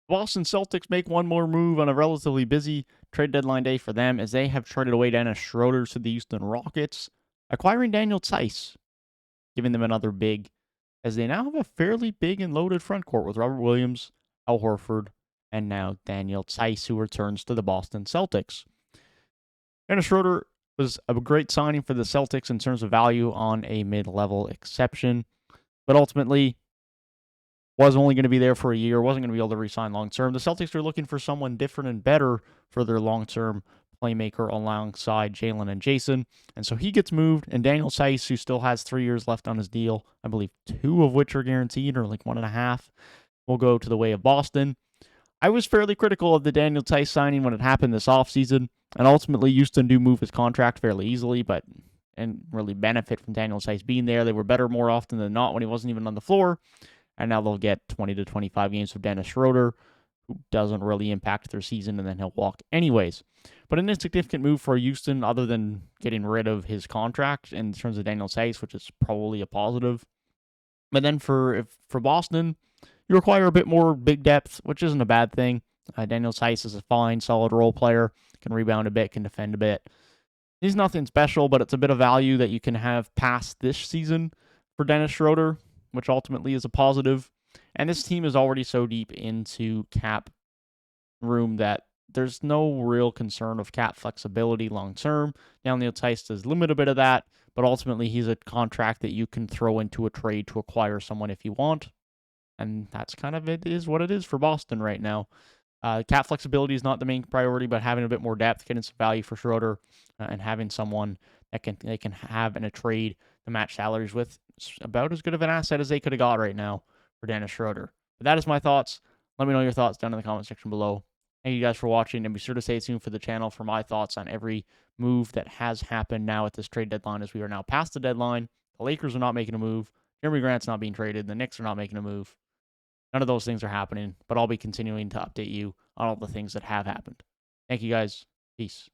Boston Celtics make one more move on a relatively busy trade deadline day for them as they have traded away Dennis Schroder to the Houston Rockets, acquiring Daniel Theis, giving them another big, as they now have a fairly big and loaded front court with Robert Williams, Al Horford, and now Daniel Theis, who returns to the Boston Celtics. Dennis Schroder was a great signing for the Celtics in terms of value on a mid-level exception, but ultimately was only going to be there for a year, wasn't going to be able to re-sign long-term. The Celtics are looking for someone different and better for their long-term playmaker alongside Jalen and Jason. And so he gets moved, and Daniel Theis, who still has 3 years left on his deal, I believe 2 of which are guaranteed, or like 1.5, will go to the way of Boston. I was fairly critical of the Daniel Theis signing when it happened this offseason, and ultimately Houston do move his contract fairly easily, but and really benefit from Daniel Theis being there. They were better more often than not when he wasn't even on the floor, and now they'll get 20 to 25 games of Dennis Schroder, who doesn't really impact their season, and then he'll walk anyways. But an insignificant move for Houston, other than getting rid of his contract in terms of Daniel Theis, which is probably a positive. But then for Boston, you require a bit more big depth, which isn't a bad thing. Daniel Theis is a fine, solid role player, can rebound a bit, can defend a bit. He's nothing special, but it's a bit of value that you can have past this season for Dennis Schroder, which ultimately is a positive. And this team is already so deep into cap room that there's no real concern of cap flexibility long term. Daniel Theis does limit a bit of that, but ultimately he's a contract that you can throw into a trade to acquire someone if you want. And that's kind of it is what it is for Boston right now. Cap flexibility is not the main priority, but having a bit more depth, getting some value for Schroder, and having someone that they can have in a trade to match salaries with, is about as good of an asset as they could have got right now for Dennis Schroder. But that is my thoughts. Let me know your thoughts down in the comment section below. Thank you guys for watching, and be sure to stay tuned for the channel for my thoughts on every move that has happened now at this trade deadline, as we are now past the deadline. The Lakers are not making a move. Jeremy Grant's not being traded. The Knicks are not making a move. None of those things are happening, but I'll be continuing to update you on all the things that have happened. Thank you guys. Peace.